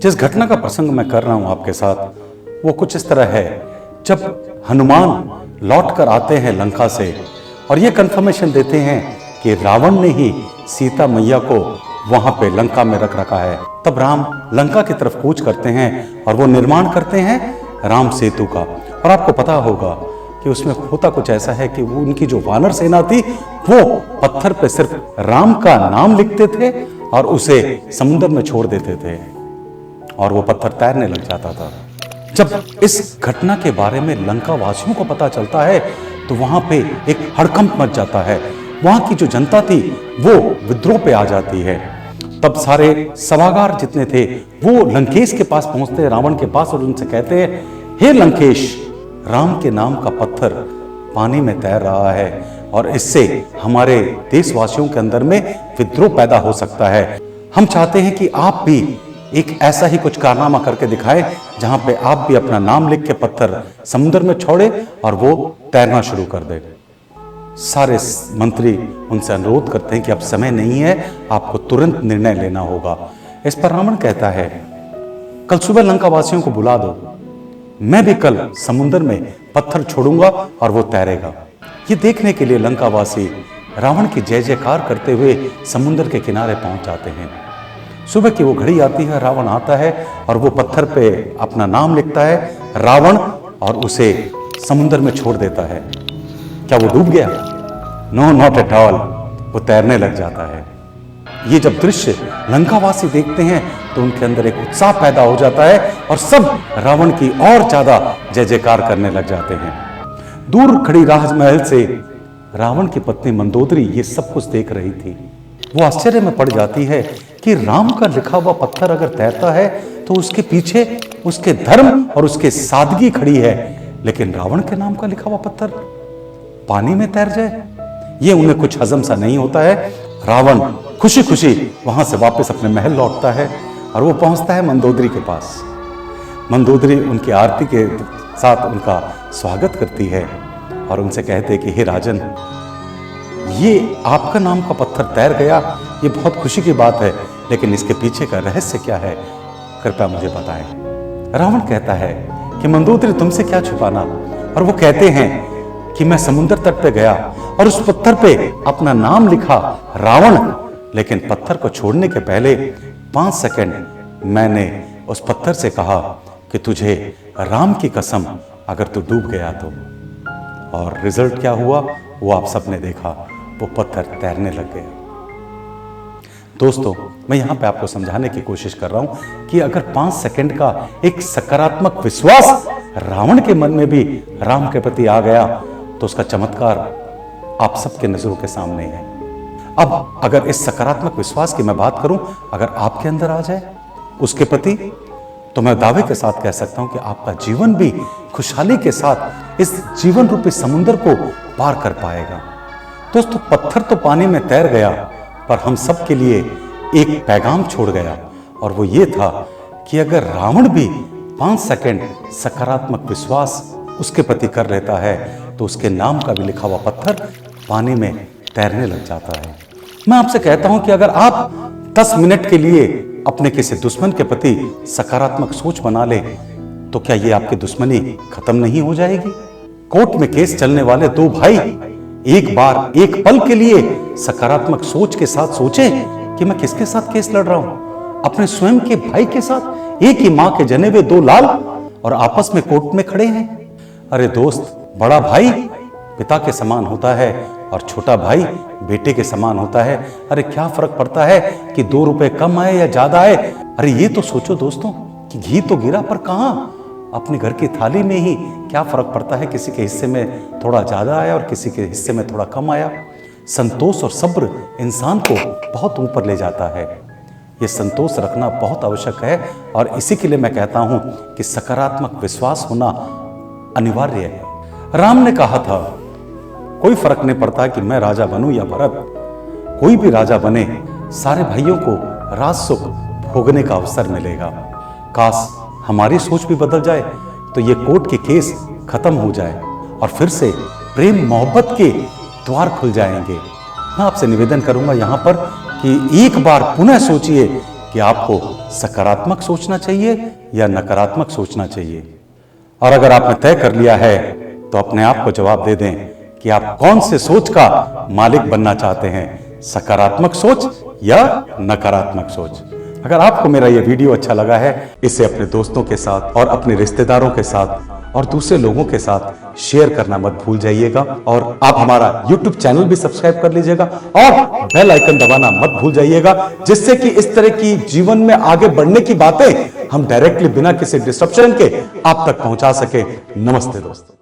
जिस घटना का प्रसंग मैं कर रहा हूं आपके साथ वो कुछ इस तरह है। जब हनुमान लौट कर आते हैं लंका से और ये कंफर्मेशन देते हैं कि रावण ने ही सीता मैया को वहां पे लंका में रख रखा है, तब राम लंका की तरफ कूच करते हैं और वो निर्माण करते हैं राम सेतु का। और आपको पता होगा कि उसमें होता कुछ ऐसा है कि वो उनकी जो वानर सेना थी वो पत्थर पे सिर्फ राम का नाम लिखते थे और उसे समुद्र में छोड़ देते थे और वो पत्थर तैरने लग जाता था। जब इस घटना के बारे में लंका वासियों को पता चलता है तो वहां पे एक हड़कंप मच जाता है। वहां की जो जनता थी वो विद्रोह पे आ जाती है। तब सारे सभागार जितने थे वो लंकेश के पास पहुंचते हैं, रावण के पास, और उनसे कहते हैं, हे लंकेश, राम के नाम का पत्थर पानी में तैर रहा है और इससे हमारे देशवासियों के अंदर में विद्रोह पैदा हो सकता है। हम चाहते हैं कि आप भी एक ऐसा ही कुछ कारनामा करके दिखाएं जहां पे आप भी अपना नाम लिख के पत्थर समुद्र में छोड़े और वो तैरना शुरू कर दे। सारे मंत्री उनसे अनुरोध करते हैं कि अब समय नहीं है, आपको तुरंत निर्णय लेना होगा। इस पर रावण कहता है, कल सुबह लंका वासियों को बुला दो, मैं भी कल समुद्र में पत्थर छोड़ूंगा और वो तैरेगा। ये देखने के लिए लंका वासी रावण की जय जयकार करते हुए समुद्र के किनारे पहुंच जाते हैं। सुबह की वो घड़ी आती है, रावण आता है और वो पत्थर पे अपना नाम लिखता है रावण और उसे समुद्र में छोड़ देता है। क्या वो डूब गया? नो, नॉट एट ऑल, वो तैरने लग जाता है। ये जब दृश्य लंकावासी देखते हैं तो उनके अंदर एक उत्साह पैदा हो जाता है और सब रावण की और ज्यादा जय जयकार करने लग जाते हैं। दूर खड़ी राजमहल से रावण की पत्नी मंदोदरी ये सब कुछ देख रही थी। वो आश्चर्य में पड़ जाती है कि राम का लिखा हुआ पत्थर अगर तैरता है तो उसके पीछे उसके धर्म और उसके सादगी खड़ी है, लेकिन रावण के नाम का लिखा हुआ पत्थर पानी में तैर जाए, ये उन्हें कुछ हजम सा नहीं होता है। रावण खुशी खुशी वहां से वापस अपने महल लौटता है और वो पहुंचता है मंदोदरी के पास। मंदोदरी उनकी आरती के साथ उनका स्वागत करती है और उनसे कहते हैं कि हे राजन, ये आपका नाम का पत्थर तैर गया, ये बहुत खुशी की बात है, लेकिन इसके पीछे का रहस्य क्या है, कृपया मुझे बताएं। रावण कहता है कि मंदोदरी, तुमसे क्या छुपाना। और वो कहते हैं कि मैं समुद्र तट पे गया और उस पत्थर पे अपना नाम लिखा रावण, लेकिन पत्थर को छोड़ने के पहले 5 सेकंड मैंने उस पत्थर से कहा कि तुझे राम की कसम अगर तू डूब गया तो। और रिजल्ट क्या हुआ वो आप सबने देखा, वो पत्थर तैरने लग गया। दोस्तों, मैं यहां पे आपको समझाने की कोशिश कर रहा हूं कि अगर 5 सेकंड का एक सकारात्मक विश्वास रावण के मन में भी राम के प्रति आ गया तो उसका चमत्कार आप सबके नजरों के सामने है। अब अगर इस सकारात्मक विश्वास की मैं बात करूं, अगर आपके अंदर आ जाए उसके प्रति, तो मैं दावे के साथ कह सकता हूं कि आपका जीवन भी खुशहाली के साथ इस जीवन रूपी समुद्र को पार कर पाएगा। दोस्तों, पत्थर तो पानी में तैर गया, पर हम सब के लिए एक पैगाम छोड़ गया और वो ये था कि अगर रावण भी 5 सेकंड सकारात्मक विश्वास उसके प्रति कर लेता है तो उसके नाम का भी लिखा हुआ पत्थर पानी में तैरने लग जाता है। मैं आपसे कहता हूं कि अगर आप 10 मिनट के लिए अपने किसी दुश्मन के प्रति सकारात्मक सोच बना ले तो क्या ये आपकी दुश्मनी खत्म नहीं हो जाएगी? कोर्ट में केस चलने वाले 2 भाई एक बार एक पल के लिए सकारात्मक सोच के साथ सोचें कि मैं किसके साथ केस लड़ रहा हूं, अपने स्वयं के भाई के साथ, एक ही मां के जने हुए 2 लाल, और आपस में कोर्ट में खड़े हैं। अरे दोस्त, बड़ा भाई पिता के समान होता है और छोटा भाई बेटे के समान होता है। अरे क्या फर्क पड़ता है कि 2 रुपए कम आए या ज्यादा आए। अरे ये तो सोचो दोस्तों कि घी तो गिरा पर कहां, अपने घर की थाली में ही क्या फर्क पड़ता है, किसी के हिस्से में थोड़ा ज्यादा आया और किसी के हिस्से में थोड़ा कम आया। संतोष और सब्र इंसान को बहुत ऊपर ले जाता है। ये संतोष रखना बहुत आवश्यक है और इसी के लिए मैं कहता हूं कि सकारात्मक विश्वास होना अनिवार्य है। राम ने कहा था, कोई फर्क नहीं पड़ता कि मैं राजा बनूं या भरत, कोई भी राजा बने, सारे भाइयों को राज सुख भोगने का अवसर मिलेगा। काश हमारी सोच भी बदल जाए तो ये कोर्ट के केस खत्म हो जाए और फिर से प्रेम मोहब्बत के द्वार खुल जाएंगे। मैं आपसे निवेदन करूंगा यहाँ पर कि एक बार पुनः सोचिए कि आपको सकारात्मक सोचना चाहिए या नकारात्मक सोचना चाहिए। और अगर आपने तय कर लिया है तो अपने आप को जवाब दे दें कि आप कौन से सोच का मालिक बनना चाहते हैं, सकारात्मक सोच या नकारात्मक सोच। अगर आपको मेरा यह वीडियो अच्छा लगा है, इसे अपने दोस्तों के साथ और अपने रिश्तेदारों के साथ और दूसरे लोगों के साथ शेयर करना मत भूल जाइएगा। और आप हमारा YouTube चैनल भी सब्सक्राइब कर लीजिएगा और बेल आइकन दबाना मत भूल जाइएगा, जिससे कि इस तरह की जीवन में आगे बढ़ने की बातें हम डायरेक्टली बिना किसी डिस्ट्रप्शन के आप तक पहुंचा सके। नमस्ते दोस्तों।